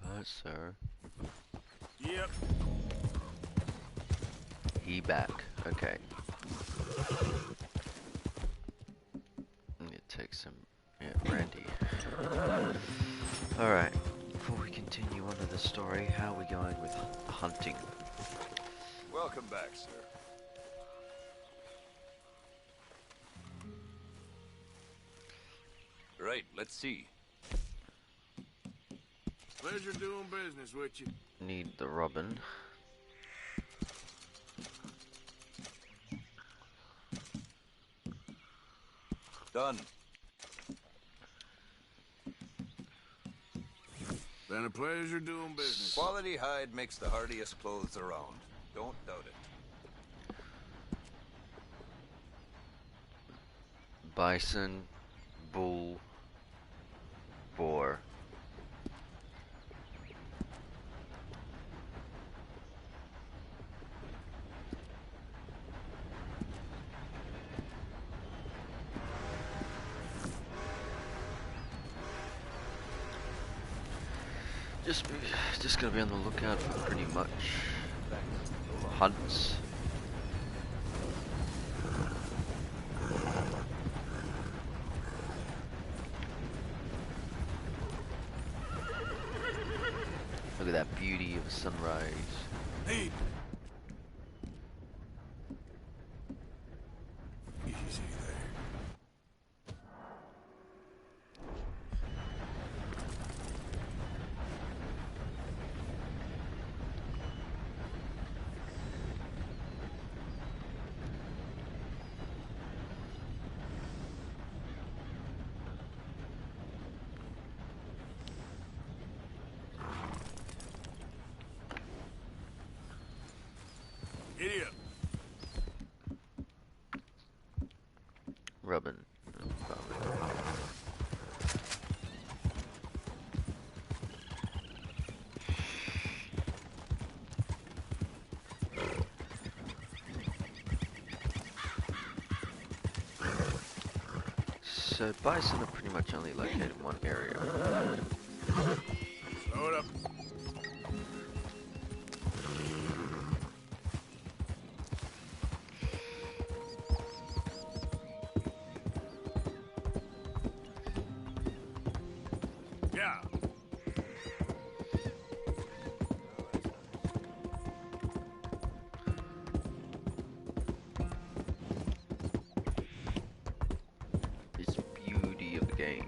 parts, sir. Yep. He back. Okay. Need to take some, brandy. Alright. Before we continue on to the story, how are we going with hunting? Welcome back, sir. Right, let's see. Pleasure doing business with you. Need the robin. Done. Been a pleasure doing business. Quality hide makes the hardiest clothes around. Don't doubt it. Bison, bull, boar. Just gonna be on the lookout for pretty much hunts. Look at that beauty of a sunrise. Hey. Easy there. Idiot. Robin. So bison are pretty much only located in one area. Slow it up. Yeah. It's beauty of the game.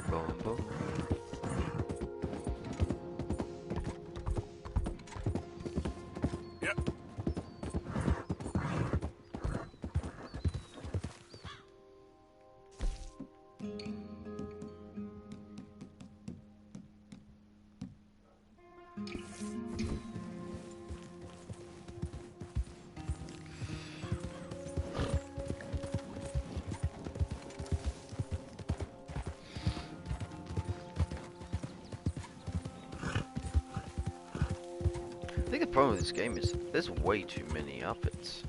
Boom, boom. Yep. I think the problem with this game is there's way too many outfits.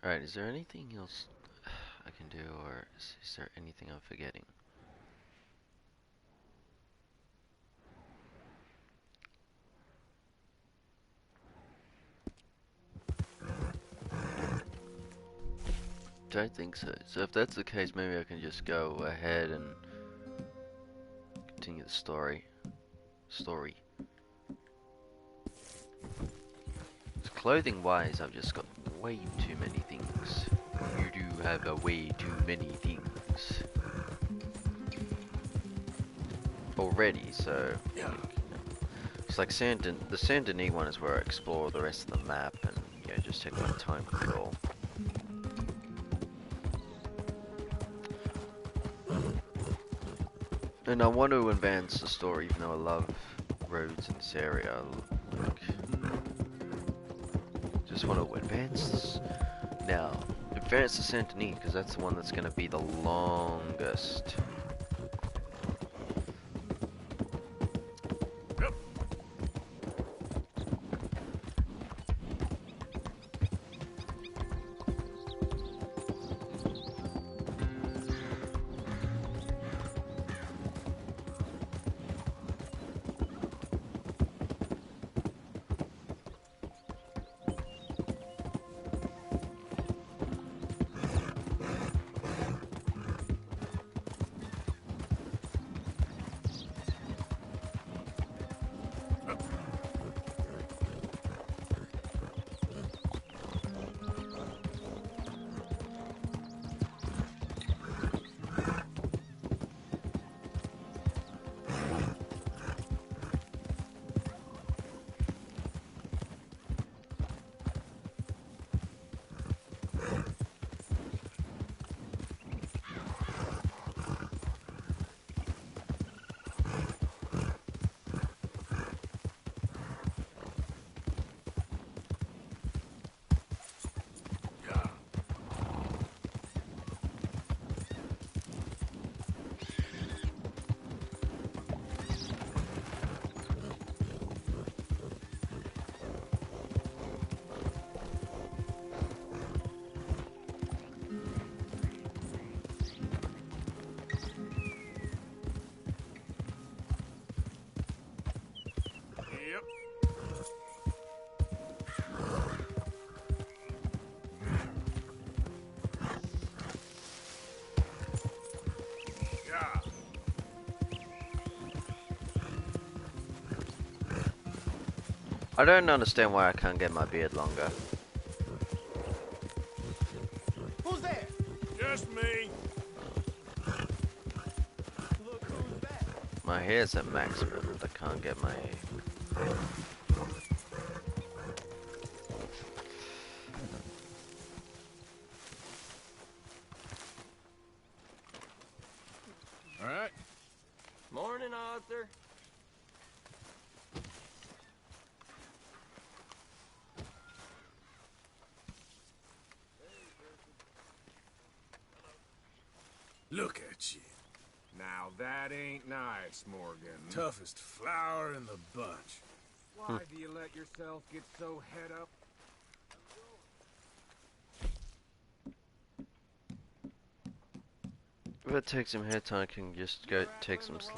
Alright, is there anything else I can do, or is there anything I'm forgetting? Don't think so. So if that's the case, maybe I can just go ahead and continue the story. Clothing wise, I've just got way too many things. You do have a way too many things already, so It's like the Saint Denis one is where I explore the rest of the map and yeah, just take my time with it all. And I want to advance the story, even though I love roads in this area. Like, just want to advance this. Now, advance to Saint Denis, because that's the one that's going to be the longest. I don't understand why I can't get my beard longer. Who's there? Just me. Look who's back. My hair's at maximum, and I can't get my... All right. Morning, Arthur. Look at you. Now that ain't nice, Morgan. Toughest flower in the bunch. Why do you let yourself get so head up? If it takes some hair time, I can just go take some sleep.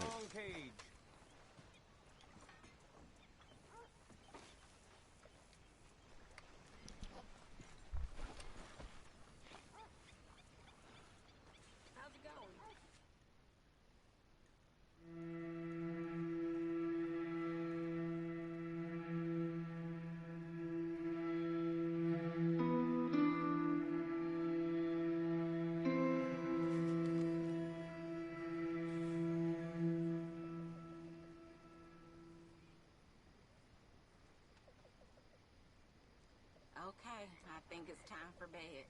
How's it going? Okay, I think it's time for bed.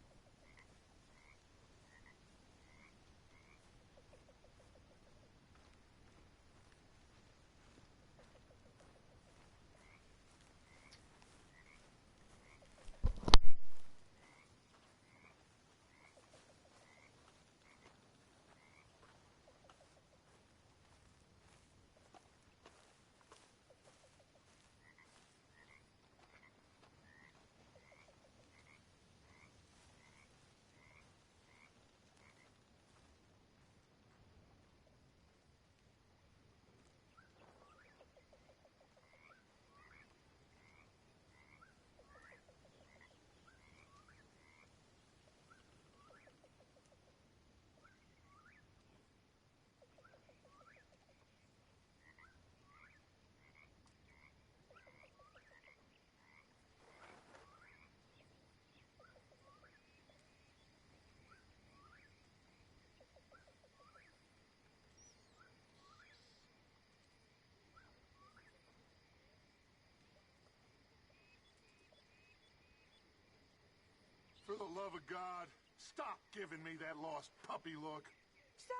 love of God, stop giving me that lost puppy look. So,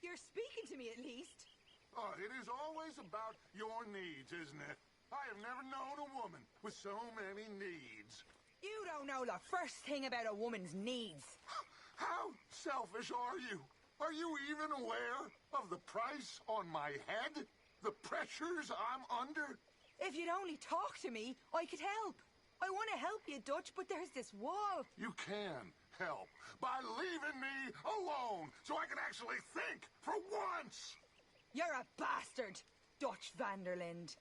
you're speaking to me at least. Oh, it is always about your needs, isn't it? I have never known a woman with so many needs. You don't know the first thing about a woman's needs. How selfish are you? Are you even aware of the price on my head? The pressures I'm under? If you'd only talk to me, I could help. I want to help you, Dutch, but there's this wall. You can help by leaving me alone so I can actually think for once. You're a bastard, Dutch Vanderlind.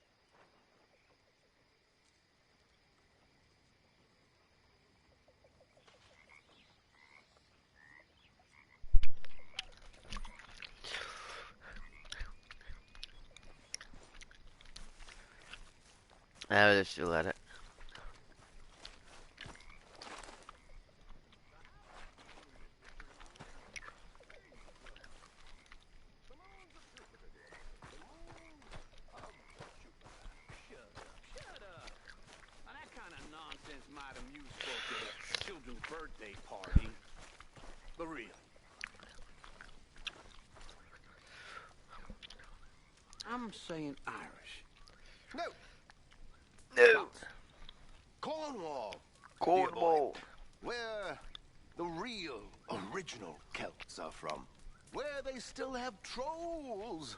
Oh, they're still at it. Shut up. Now, that kind of nonsense might amuse folk at a children's birthday party. But really, I'm saying Irish. No, No! Cornwall. Cornwall! Where the real, original Celts are from. Where they still have trolls,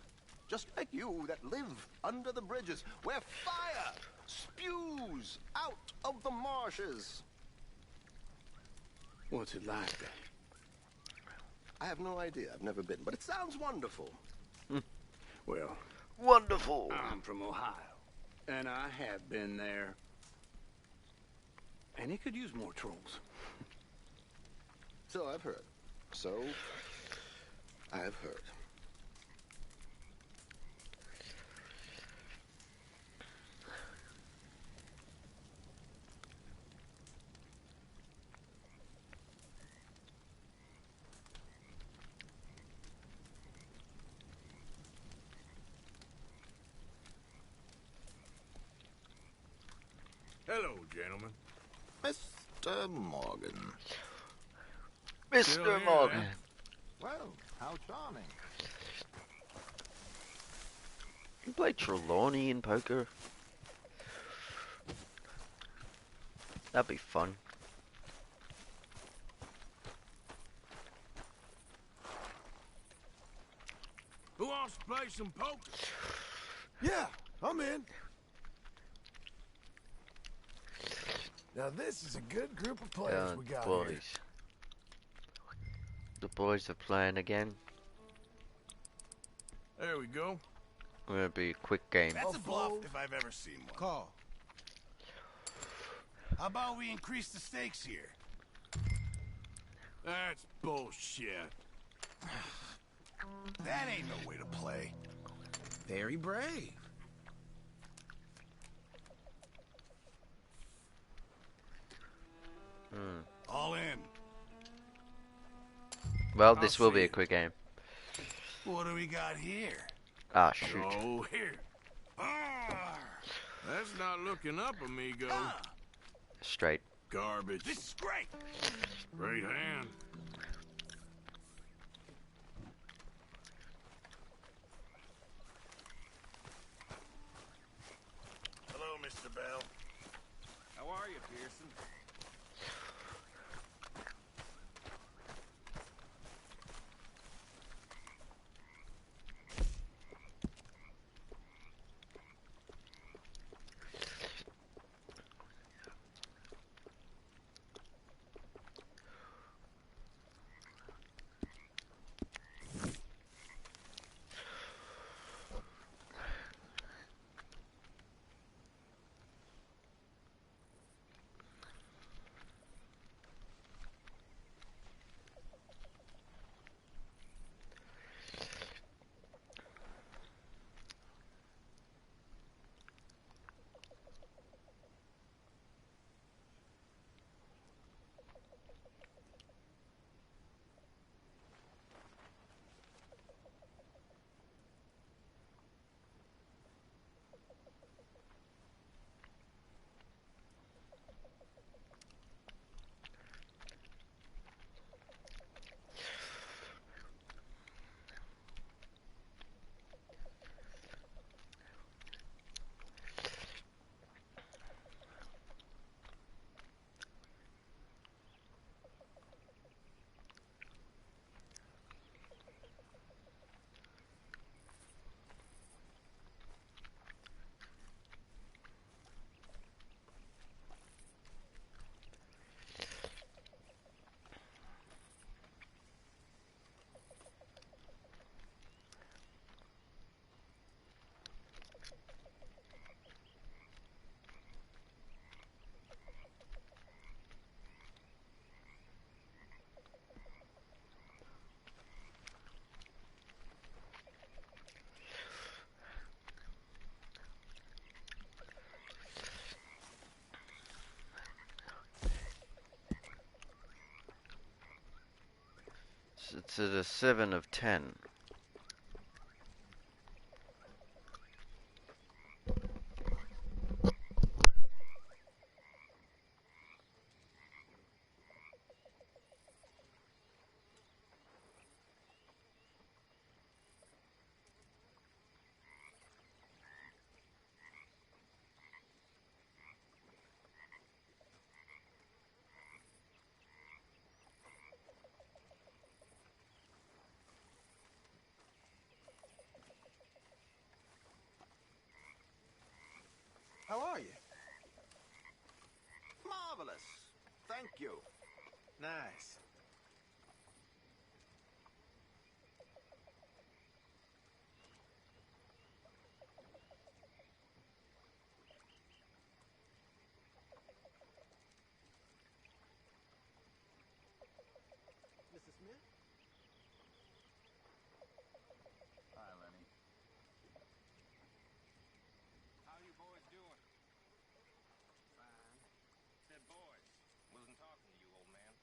just like you, that live under the bridges. Where fire spews out of the marshes. What's it like there? I have no idea. I've never been, but it sounds wonderful. Well, Wonderful! I'm from Ohio, and I have been there. And it could use more trolls. So I've heard. So I've heard. Hello, gentlemen. Mr. Morgan. Still Mr. here, Morgan! eh? Well, how charming. You play Trelawney in poker? That'd be fun. Who wants to play some poker? Yeah, I'm in. Now this is a good group of players we got boys. here. The boys are playing again. There we go. Gonna be a quick game. That's a bluff If I've ever seen one. Call. How about we increase the stakes here? That's bullshit. That ain't no way to play. Very brave. All in. Well, this will see be a it. quick game. What do we got here? Ah, shoot. Oh, here. Ah, That's not looking up, amigo. Straight. Garbage. this is great. Great hand. Hello, Mr. Bell. How are you, Pearson? It's at a 7 of 10. How are you? Marvelous. Thank you. Nice. Mrs. Smith? Hi, Lenny. How you boys doing? Fine. Said boys. Wasn't talking to you, old man.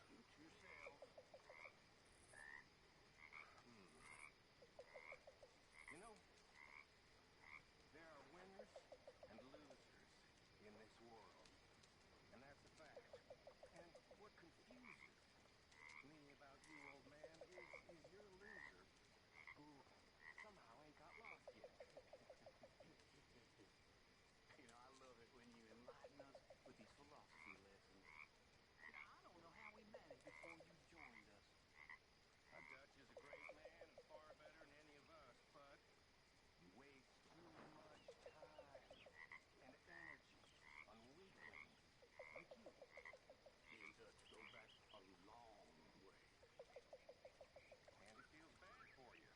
Suit yourself. You know, there are winners and losers in this world. And that's a fact. And what confuses me about you, old man, is you're a loser who somehow ain't got lost yet. You know, I love it when you enlighten us with these philosophy lessons. You know, I don't know how we managed before you joined us. Dutch is a great man and far better than any of us, but you waste too much time and energy on weaklings like you. Me and Dutch go back a long way. And it feels bad for you.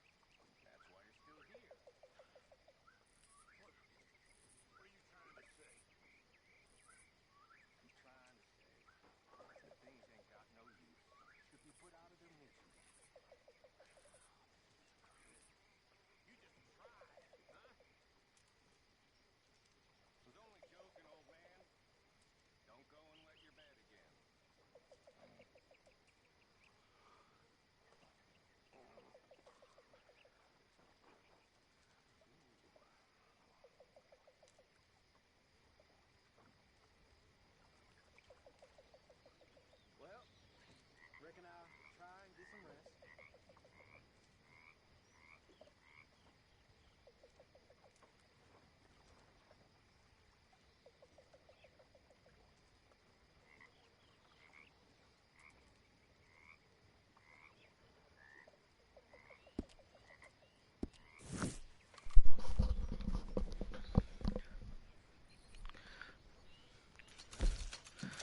That's why you're still here. What are you trying to say? I'm trying to say that things ain't got no use. Should be put out of their misery. You just tried, huh? Was only joking, old man. Don't go and wet your bed again. Well, reckon I'll try and get some rest.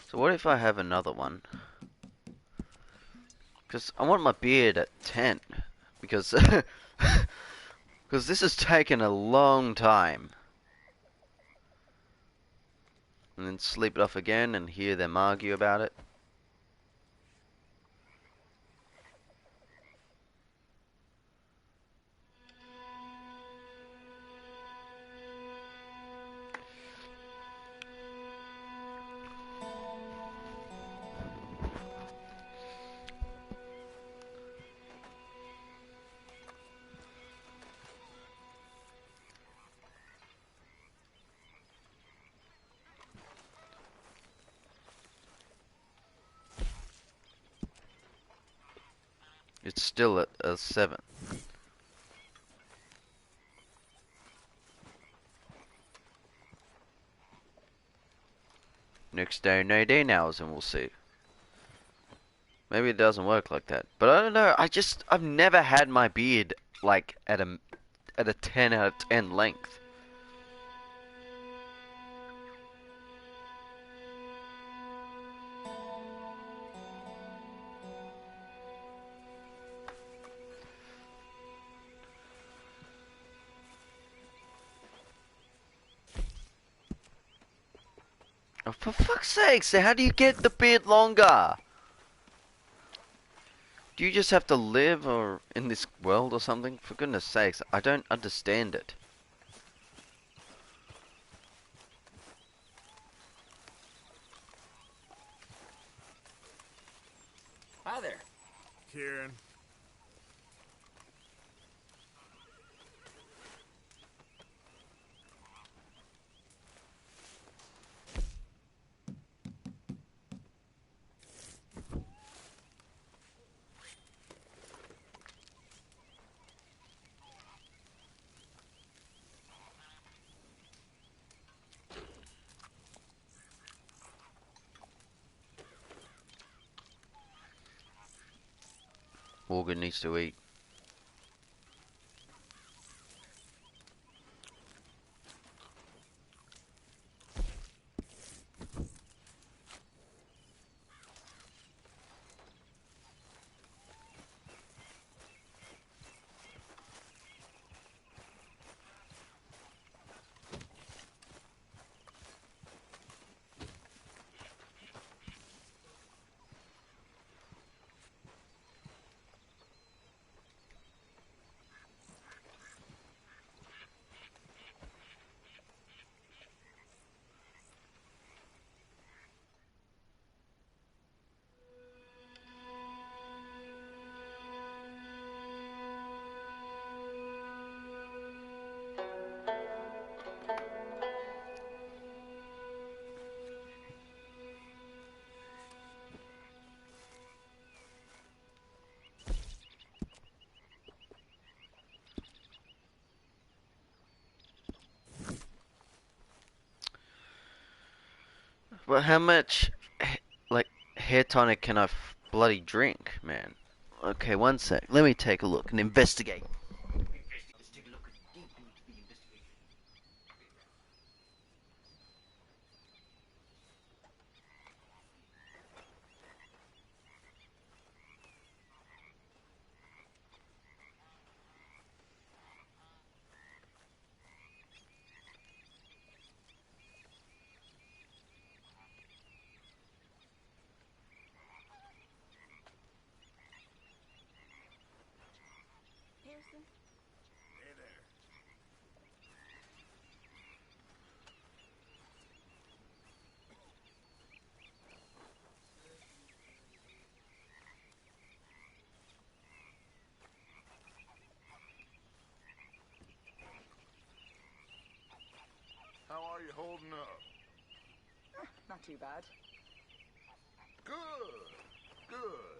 So what if I have another one? Because I want my beard at 10. Because because this has taken a long time. And then sleep it off again and hear them argue about it. It's still at a 7. Next day, no day nows, and we'll see. Maybe it doesn't work like that. But I don't know, I've never had my beard, like, at a 10 out of 10 length. Oh, for fuck's sake, so how do you get the beard longer? Do you just have to live or in this world or something? For goodness sakes, I don't understand it. Hi there. Kieran. Morgan needs to eat. But how much, like, hair tonic can I bloody drink, man? Okay, one sec. Let me take a look and investigate. Pearson? Hey there. How are you holding up? Not too bad. Good. Good.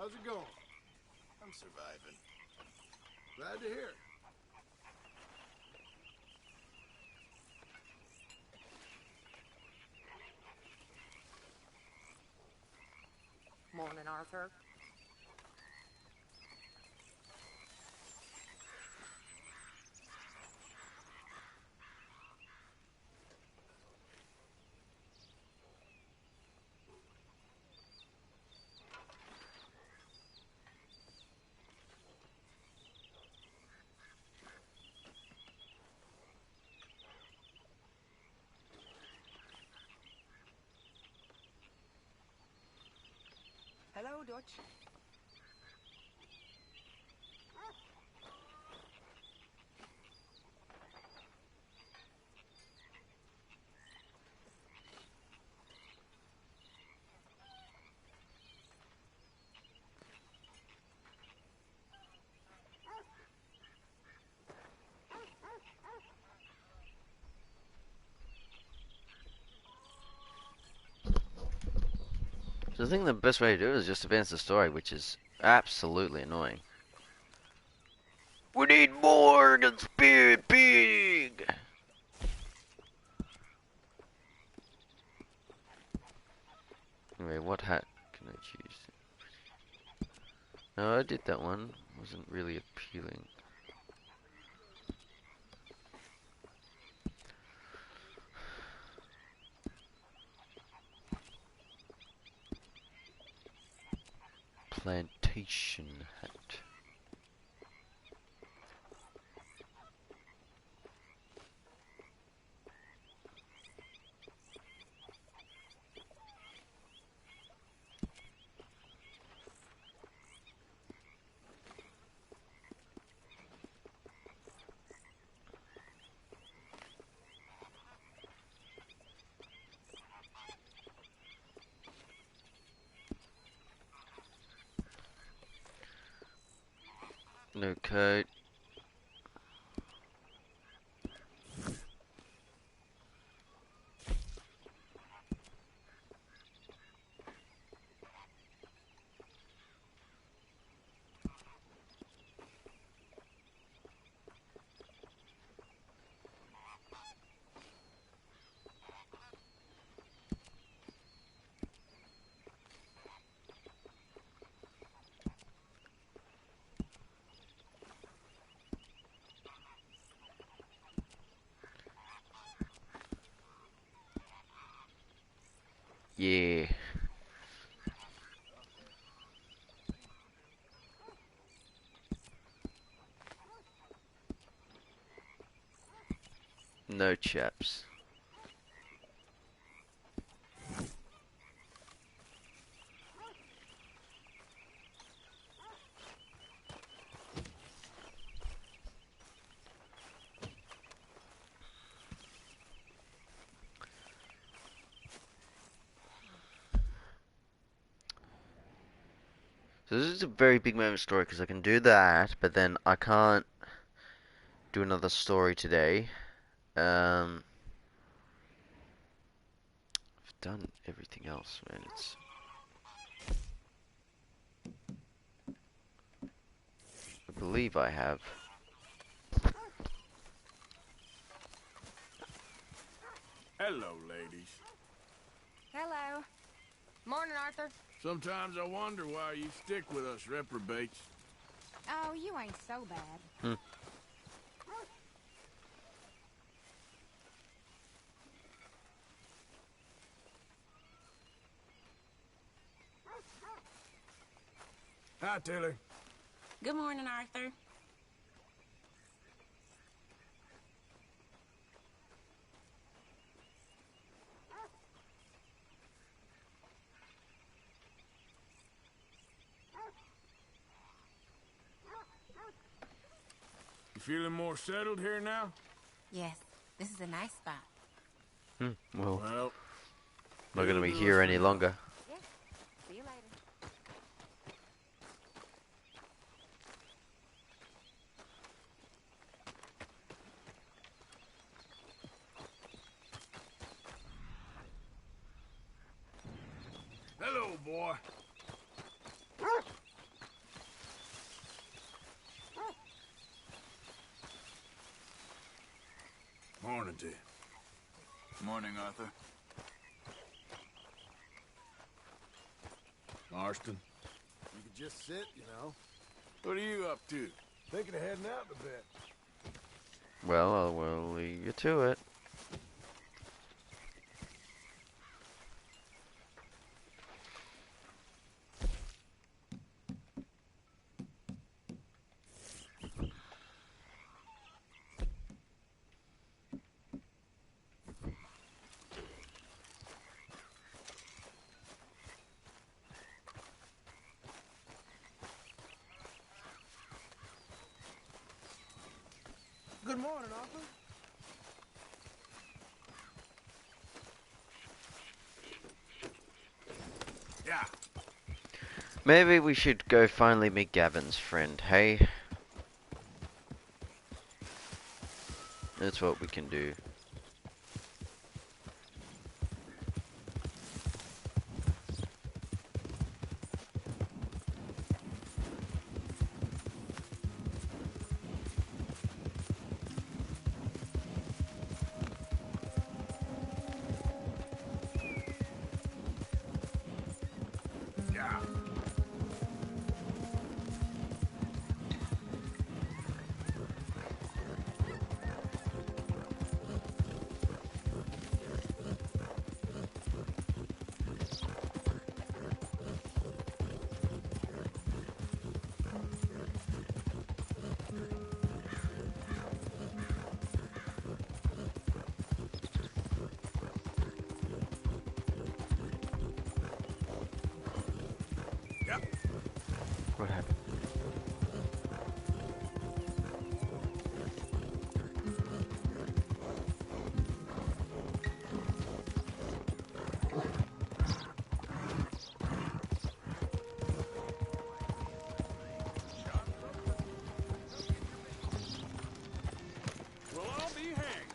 How's it going? I'm surviving. Glad to hear it. Morning, Arthur. Hello, Dutch. So I think the best way to do it is just advance the story, which is absolutely annoying. We need more than Spirit Pig! Anyway, what hat can I choose? No, I did that one. Wasn't really appealing. Plantation hat. No coat. Yeah. No chaps. So this is a very big moment story because I can do that, but then I can't do another story today. I've done everything else, man. It's I believe I have. Hello, ladies. Hello. Morning, Arthur. Sometimes I wonder why you stick with us reprobates. Oh, you ain't so bad. Hmm. Hi, Taylor. Good morning, Arthur. You feeling more settled here now? Yes, this is a nice spot. Well, Well, not gonna be it'll do here us any for now. longer. Yes. See you later. Hello, boy. morning to you. Morning, Arthur. Marston. You could just sit, you know. What are you up to? Thinking of heading out in a bit. Well, I will leave you to it. Good morning, Arthur. Yeah. Maybe we should go finally meet Gavin's friend, hey? That's what we can do. Yeah. Yep. What happened? Well, I'll be hanged.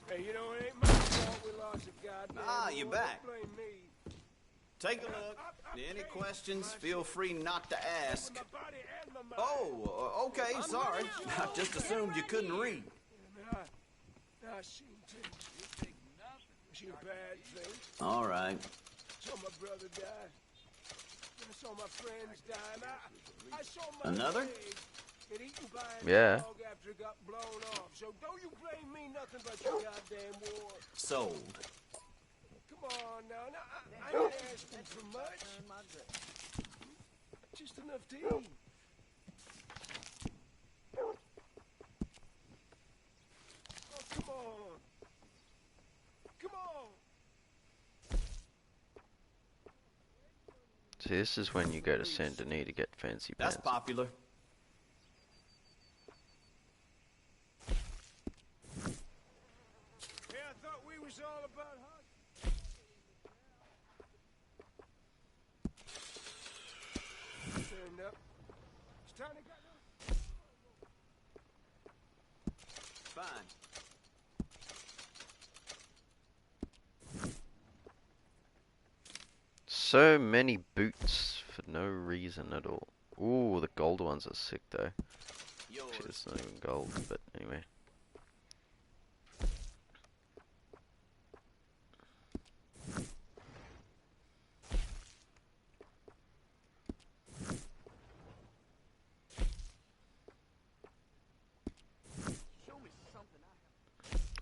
Hey, you know, it ain't my fault we lost a goddamn Ah, you're war. back. Don't blame me. Take a look. Any questions, feel free not to ask. My body and my mind. Oh, okay, sorry. I just assumed you couldn't read. I seen things. I seen bad things. All right. Saw my brother die. I saw my friends die. And I saw my Another? leg get eaten by a Yeah. dog after it got blown off. So don't you blame me nothing but your goddamn war. Sold. Come on now. I ain't asking for much. Just enough to eat. Oh, come on. Come on. See, this is when you go to Saint Denis to get fancy That's pants. popular. Hey, I thought we was all about hot. Turned up. It's time to get up. Fine. So many boots for no reason at all. Ooh, the gold ones are sick though. Yours. Actually, it's not even gold, but anyway.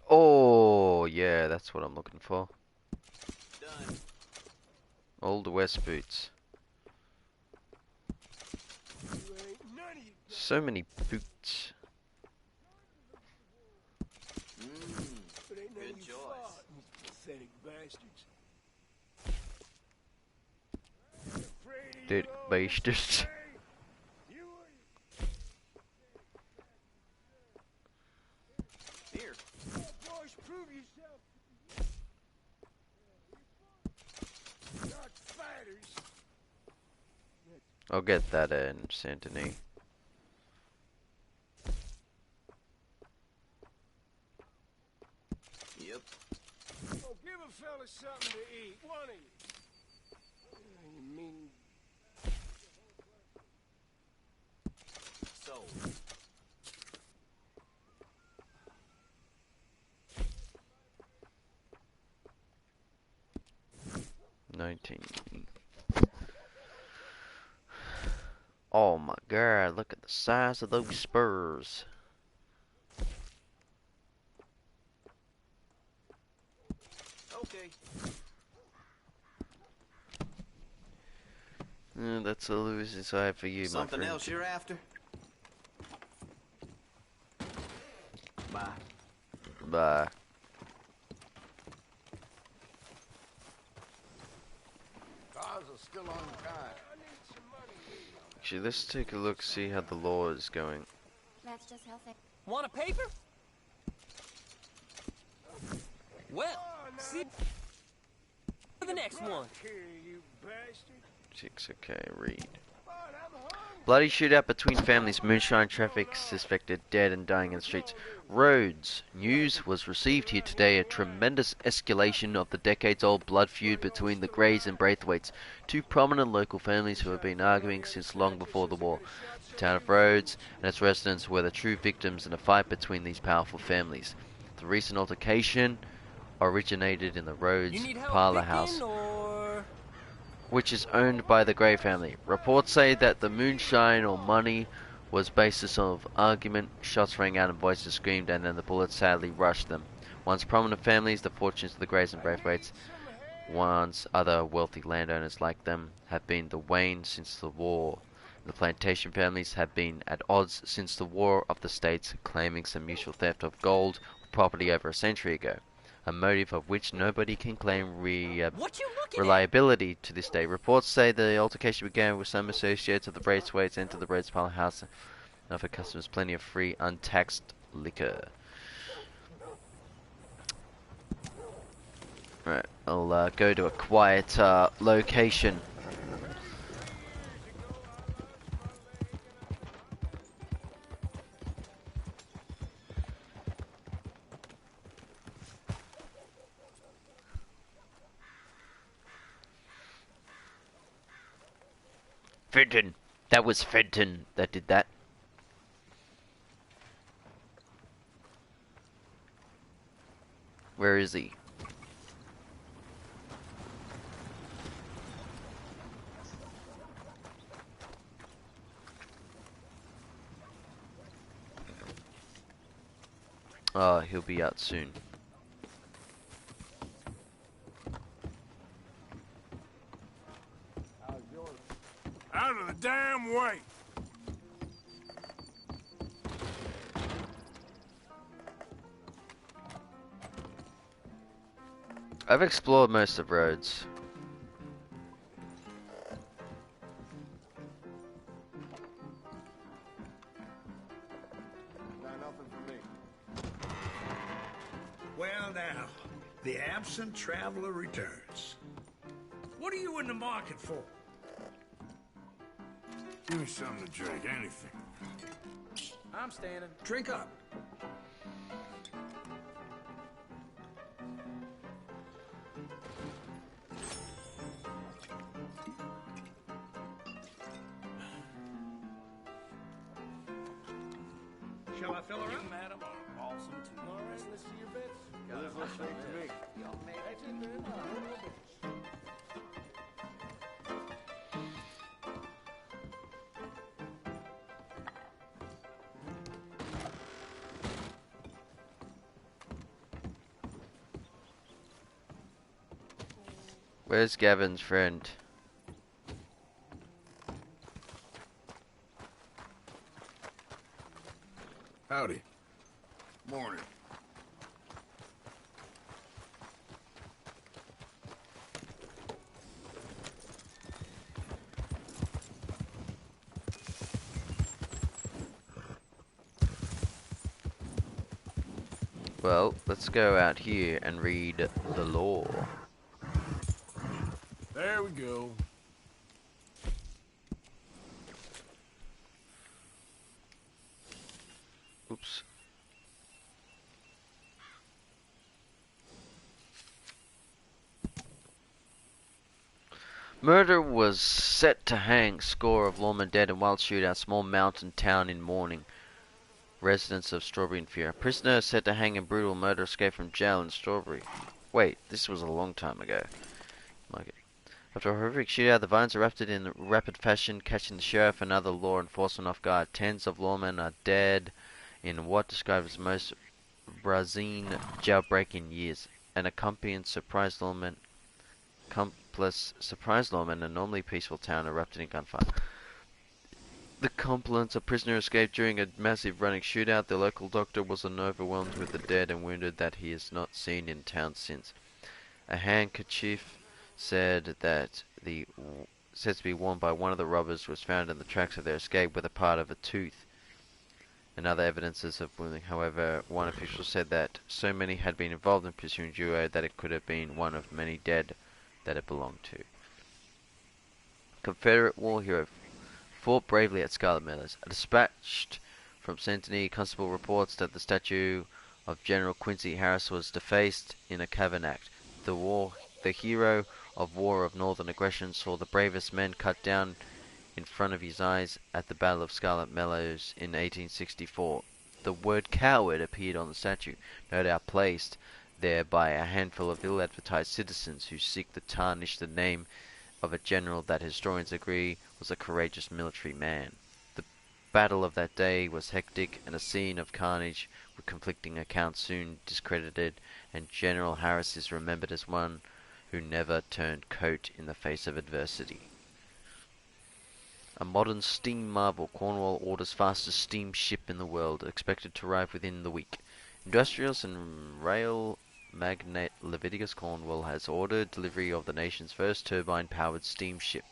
Oh, yeah, that's what I'm looking for. Done. Old West boots. You ain't none of you. So many boots. But ain't none Good of you choice. fought, you pathetic bastards. Afraid of Dude, you all, bastards. Hey, you are Here. boys, prove yourself. Not fighters. I'll get that in Saint Denis. Yep. Oh, give a fella something to eat, one of you. You mean Sold. 19. Oh my god, look at the size of those spurs. Okay. That's a losing side for you, my Something friend. else you're after? Bye. Bye. Cars are still untied. Actually, let's take a look, see how the law is going. That's just healthy. Want a paper? Well, see for the next one. 6, okay, read. Bloody shootout between families, moonshine traffic, suspected dead and dying in the streets. Roads. News was received here today, a tremendous escalation of the decades-old blood feud between the Greys and Braithwaites, two prominent local families who have been arguing since long before the war. The town of Rhodes and its residents were the true victims in a fight between these powerful families. The recent altercation originated in the Rhodes Parlour House, which is owned by the Grey family. Reports say that the moonshine or money was basis of argument. Shots rang out and voices screamed, and then the bullets sadly rushed them. Once prominent families, the fortunes of the Greys and Braithwaites, once other wealthy landowners like them, have been the wane since the war. The plantation families have been at odds since the War of the States, claiming some mutual theft of gold or property over a century ago, a motive of which nobody can claim reliability to this day. Reports say the altercation began with some associates of the Braithwaites entered the Rhodes Parlour House and offered customers plenty of free, untaxed liquor. Right, I'll go to a quiet location. Fenton. That was Fenton that did that. Where is he? Oh, he'll be out soon. Out of the damn way! I've explored most of Rhodes. Nothing for me. Well now, the absent traveler returns. What are you in the market for? Give me something to drink, anything. I'm standing. Drink up. Shall I fill her up? Madam, are awesome too. All right, let's see your bets. This looks straight to me. That's it, man. All right, no bets. Where's Gavin's friend? Howdy. Morning. Well, let's go out here and read the law. There we go. Oops. Murder was set to hang. Score of lawmen dead in wild shootout. Small mountain town in mourning. Residents of Strawberry in fear. Prisoner set to hang in brutal murder escape from jail in Strawberry. Wait, this was a long time ago. Okay. After a horrific shootout, the violence erupted in rapid fashion, catching the sheriff and other law enforcement off guard. Tens of lawmen are dead in what described as the most brazen jailbreak in years. An accomplice surprise lawman, a normally peaceful town, erupted in gunfire. The accomplice, a prisoner, escaped during a massive running shootout. The local doctor was overwhelmed with the dead and wounded that he has not seen in town since. A handkerchief said to be worn by one of the robbers was found in the tracks of their escape with a part of a tooth and other evidences of wounding. However, one official said that so many had been involved in pursuing duo that it could have been one of many dead that it belonged to. Confederate war hero fought bravely at Scarlet Meadows. A dispatch from Saint Denis constable reports that the statue of General Quincy Harris was defaced in a Cavern act. The hero of War of Northern Aggression saw the bravest men cut down in front of his eyes at the Battle of Scarlet Meadows in 1864. The word coward appeared on the statue, no doubt placed there by a handful of ill-advertised citizens who seek to tarnish the name of a general that historians agree was a courageous military man. The battle of that day was hectic and a scene of carnage with conflicting accounts soon discredited, and General Harris is remembered as one who never turned coat in the face of adversity. A modern steam marvel, Cornwall orders fastest steamship in the world, expected to arrive within the week. Industrialist and rail magnate Leviticus Cornwall has ordered delivery of the nation's first turbine-powered steamship.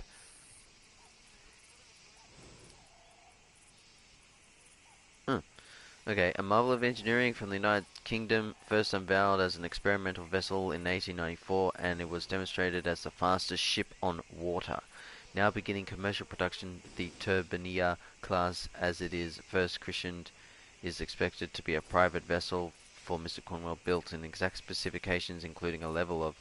Okay, a marvel of engineering from the United Kingdom, first unveiled as an experimental vessel in 1894, and it was demonstrated as the fastest ship on water. Now beginning commercial production, the Turbinia class, as it is first christened, is expected to be a private vessel for Mr. Cornwall, built in exact specifications, including a level of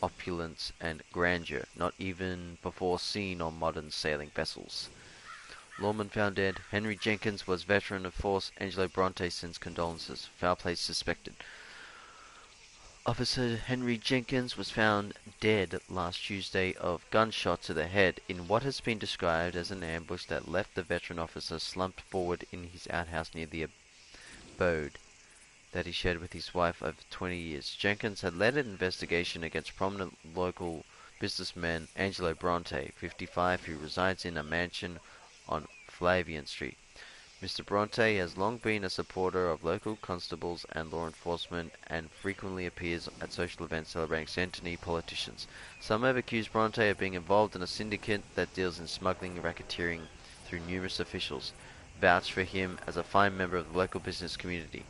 opulence and grandeur not even before seen on modern sailing vessels. Lawman found dead. Henry Jenkins was veteran of force. Angelo Bronte sends condolences. Foul play suspected. Officer Henry Jenkins was found dead last Tuesday of gunshot to the head in what has been described as an ambush that left the veteran officer slumped forward in his outhouse near the abode that he shared with his wife over 20 years. Jenkins had led an investigation against prominent local businessman Angelo Bronte, 55, who resides in a mansion on Flavian Street. Mr. Bronte has long been a supporter of local constables and law enforcement and frequently appears at social events celebrating centenary politicians. Some have accused Bronte of being involved in a syndicate that deals in smuggling and racketeering through numerous officials, vouch for him as a fine member of the local business community.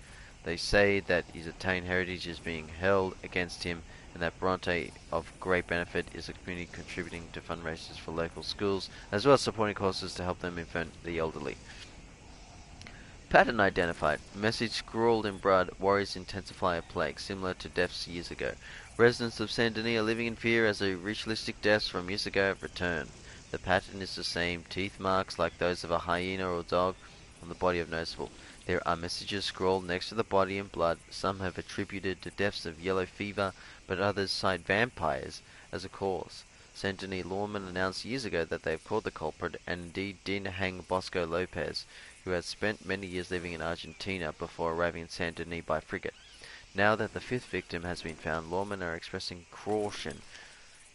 They say that his Italian heritage is being held against him and that Bronte, of great benefit, is a community contributing to fundraisers for local schools, as well as supporting causes to help them befriend the elderly. Pattern identified. Message scrawled in blood. Warriors intensify a plague, similar to deaths years ago. Residents of Saint Denis are living in fear as the ritualistic deaths from years ago have returned. The pattern is the same. Teeth marks like those of a hyena or dog on the body of noticeable. There are messages scrawled next to the body in blood. Some have attributed to deaths of yellow fever, but others cite vampires as a cause. Saint Denis lawmen announced years ago that they have caught the culprit, and indeed did hang Bosco Lopez, who had spent many years living in Argentina before arriving in Saint Denis by frigate. Now that the fifth victim has been found, lawmen are expressing caution,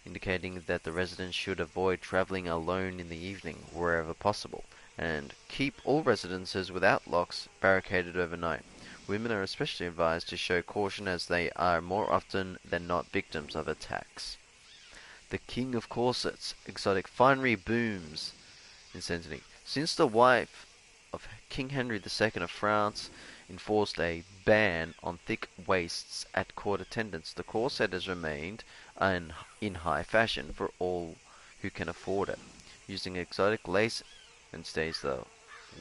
indicating that the residents should avoid travelling alone in the evening wherever possible, and keep all residences without locks barricaded overnight. Women are especially advised to show caution as they are more often than not victims of attacks. The king of corsets, exotic finery booms in Saint Denis. Since the wife of King Henry II of France enforced a ban on thick waists at court attendance, the corset has remained in high fashion for all who can afford it, using exotic lace and stays the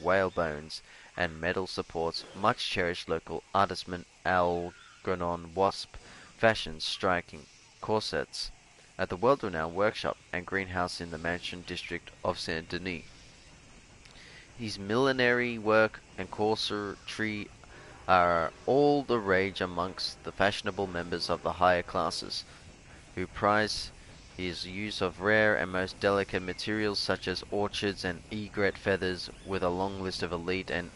whalebones and metal supports. Much cherished local artisan Algernon Wasp fashions striking corsets at the world-renowned workshop and greenhouse in the Mansion district of Saint Denis. His millinery work and corsetry are all the rage amongst the fashionable members of the higher classes, who prize His use of rare and most delicate materials such as orchids and egret feathers, with a long list of elite and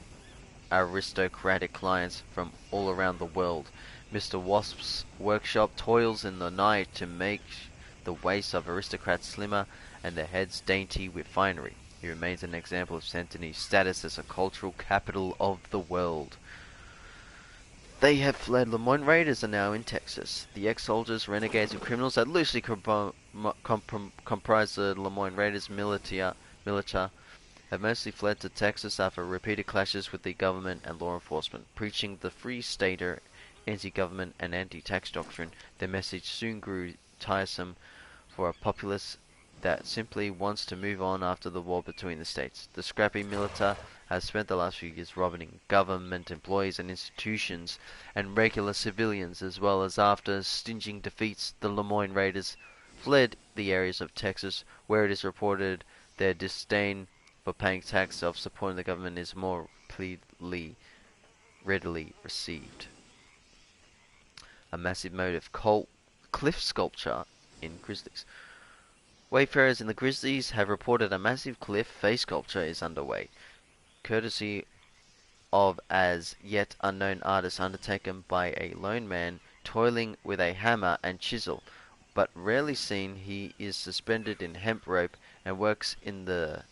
aristocratic clients from all around the world. Mr. Wasp's workshop toils in the night to make the waists of aristocrats slimmer and their heads dainty with finery. He remains an example of Santini's status as a cultural capital of the world. They have fled. Lemoyne Raiders are now in Texas. The ex-soldiers, renegades, and criminals that loosely comprise the Lemoyne Raiders militia have mostly fled to Texas after repeated clashes with the government and law enforcement. Preaching the Free Stater, anti-government and anti-tax doctrine, their message soon grew tiresome for a populace that simply wants to move on after the war between the states. The scrappy militia has spent the last few years robbing government employees and institutions and regular civilians, as well as after stinging defeats, the Lemoyne Raiders fled the areas of Texas where it is reported their disdain for paying tax of supporting the government is more readily received. A massive motive cliff sculpture in Grizzlies. Wayfarers in the Grizzlies have reported a massive cliff face sculpture is underway, courtesy of as yet unknown artists undertaken by a lone man toiling with a hammer and chisel, but rarely seen. He is suspended in hemp rope and works in the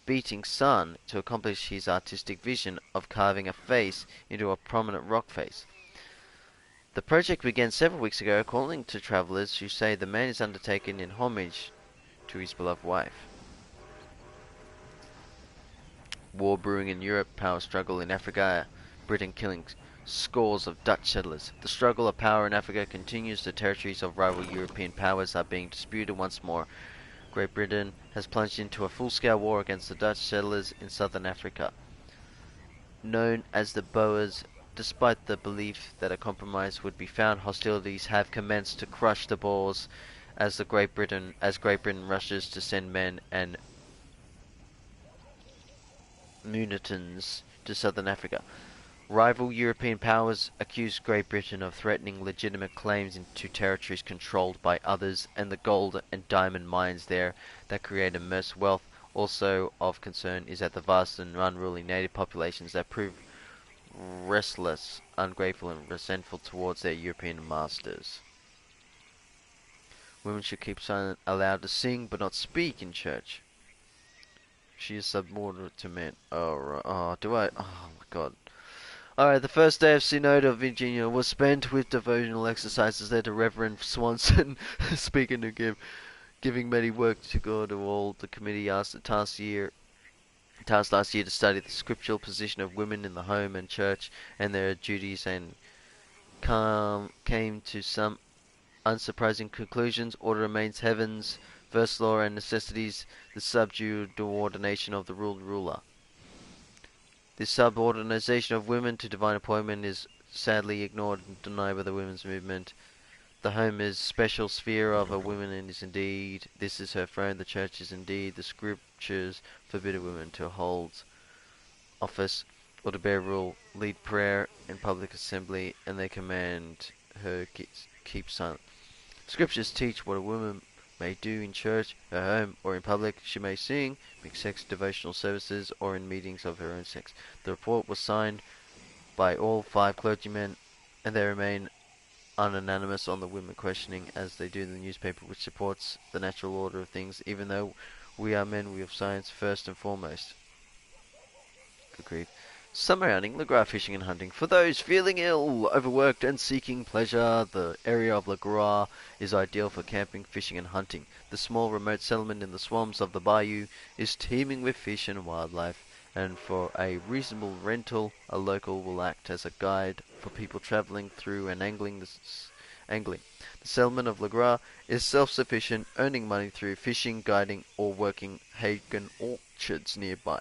beating sun to accomplish his artistic vision of carving a face into a prominent rock face. The project began several weeks ago, according to travellers who say the man is undertaken in homage to his beloved wife. War brewing in Europe, power struggle in Africa, Britain killing scores of Dutch settlers. The struggle of power in Africa continues. The territories of rival European powers are being disputed once more. Great Britain has plunged into a full-scale war against the Dutch settlers in southern Africa, known as the Boers. Despite the belief that a compromise would be found, hostilities have commenced to crush the Boers as Great Britain rushes to send men and munitions to southern Africa. Rival European powers accuse Great Britain of threatening legitimate claims into territories controlled by others and the gold and diamond mines there that create immense wealth. Also of concern is that the vast and unruly native populations that prove restless, ungrateful and resentful towards their European masters. Women should keep silent, allowed to sing but not speak in church. She is subordinate to men. Oh my god. Alright, the first day of Synod of Virginia was spent with devotional exercises led to Reverend Swanson speaking to giving many work to God to all. The committee asked the task last year to study the scriptural position of women in the home and church and their duties, and came to some unsurprising conclusions. Order remains heaven's first law and necessities the subordination of the ruled ruler. This subordination of women to divine appointment is sadly ignored and denied by the women's movement. The home is special sphere of a woman and is indeed, this is her throne. The church is indeed, the scriptures forbid a woman to hold office or to bear rule, lead prayer in public assembly, and they command her keep silent. Scriptures teach what a woman may do in church, her home, or in public. She may sing, make sex devotional services, or in meetings of her own sex. The report was signed by all 5 clergymen, and they remain unanimous on the women questioning, as they do in the newspaper, which supports the natural order of things. Even though we are men, we have science first and foremost. Good grief. Summer outing, Le Gras fishing and hunting. For those feeling ill, overworked and seeking pleasure, the area of Le Gras is ideal for camping, fishing and hunting. The small remote settlement in the swamps of the bayou is teeming with fish and wildlife, and for a reasonable rental, a local will act as a guide for people traveling through and angling. The settlement of Le Gras is self-sufficient, earning money through fishing, guiding, or working Hagen orchards nearby.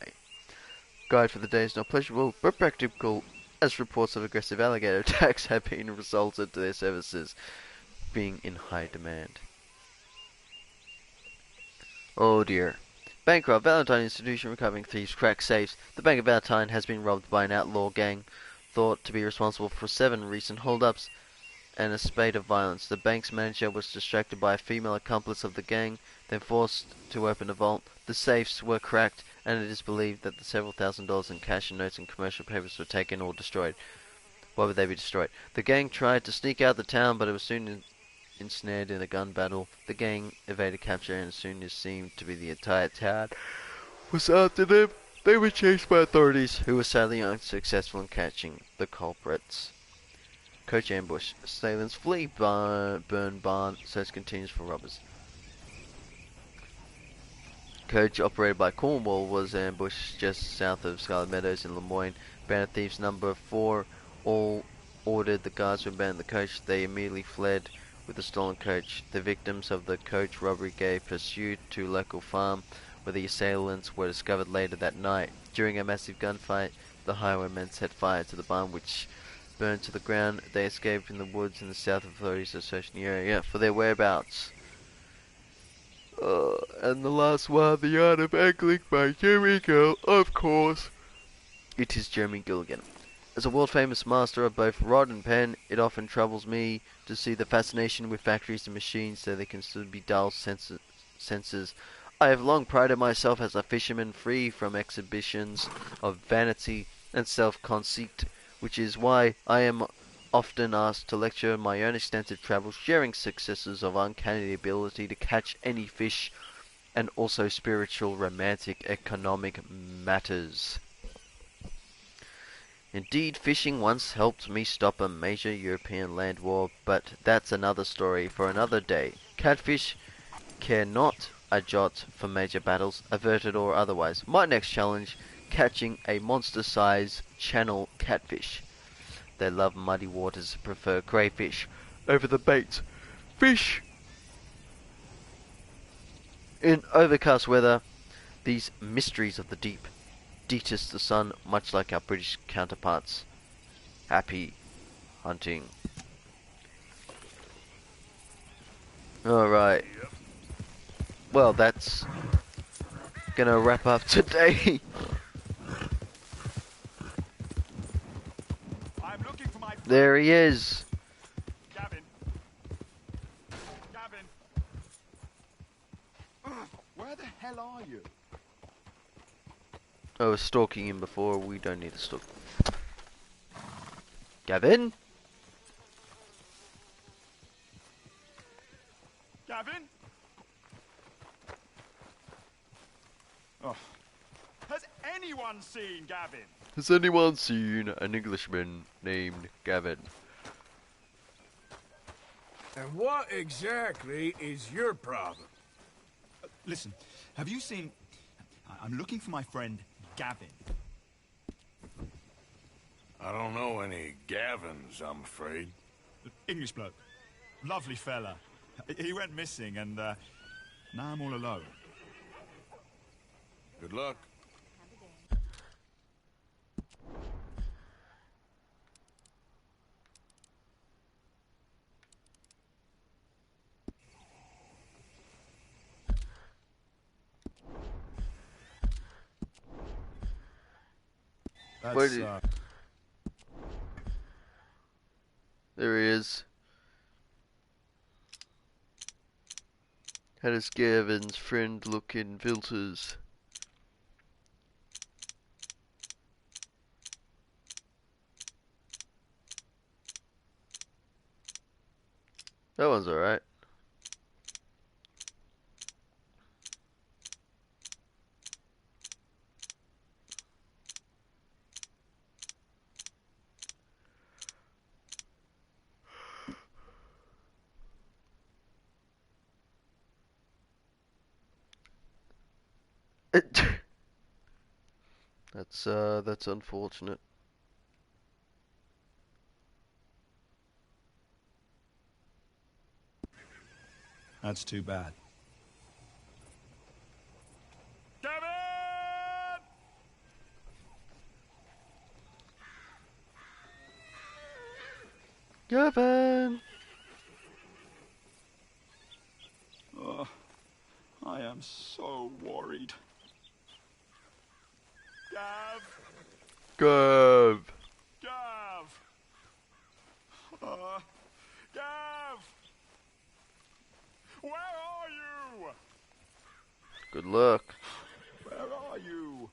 Guide for the day is not pleasurable, but practical, as reports of aggressive alligator attacks have been resulted to their services being in high demand. Oh dear. Bank robbed. Valentine Institution recovering thieves' crack safes. The Bank of Valentine has been robbed by an outlaw gang thought to be responsible for 7 recent hold-ups. and a spate of violence. The bank's manager was distracted by a female accomplice of the gang, then forced to open a vault. The safes were cracked, and it is believed that the several $1,000s in cash and notes and commercial papers were taken or destroyed. Why would they be destroyed? The gang tried to sneak out the town, but it was soon ensnared in a gun battle. The gang evaded capture, and as soon as seemed to be the entire town was after them, they were chased by authorities, who were sadly unsuccessful in catching the culprits. Coach ambush. Assailants flee burn barn. Search continues for robbers. Coach, operated by Cornwall, was ambushed just south of Scarlet Meadows in Lemoyne. Bandit thieves number 4 all ordered the guards to abandon the coach. They immediately fled with the stolen coach. The victims of the coach robbery gave pursuit to a local farm, where the assailants were discovered later that night. During a massive gunfight, the highwaymen set fire to the barn, which burned to the ground. They escaped in the woods in the south. Authorities are searching the area for their whereabouts. And the last one, The Art of Angling by Jeremy Gill, of course. It is Jeremy Gill again. As a world-famous master of both rod and pen, it often troubles me to see the fascination with factories and machines so they can still be dull senses. I have long prided myself as a fisherman free from exhibitions of vanity and self-conceit, which is why I am often asked to lecture my own extensive travels, sharing successes of uncanny ability to catch any fish, and also spiritual, romantic, economic matters. Indeed, fishing once helped me stop a major European land war, but that's another story for another day. Catfish care not a jot for major battles, averted or otherwise. My next challenge, catching a monster-sized channel catfish. They love muddy waters and prefer crayfish over the bait fish. In overcast weather, these mysteries of the deep detest the sun, much like our British counterparts. Happy hunting. Alright. Well, that's gonna wrap up today. There he is. Gavin. Gavin. Where the hell are you? I was stalking him before. We don't need to stalk. Gavin? Gavin? Oh. Has anyone seen Gavin? Has anyone seen an Englishman named Gavin? And what exactly is your problem? Listen, have you seen... I'm looking for my friend Gavin. I don't know any Gavins, I'm afraid. English bloke. Lovely fella. He went missing and now I'm all alone. Good luck. Where did... There he is. How does Gavin's friend look in filters? That one's alright. That's unfortunate. That's too bad. Gavin! Gavin! Oh, I am so worried. Gav! Gav! Gav! Good luck. Where are you?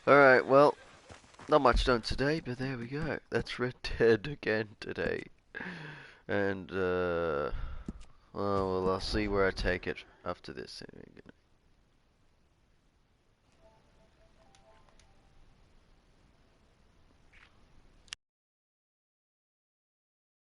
Alright, well, not much done today, but there we go. That's Red Dead again today. And, well, I'll see where I take it after this.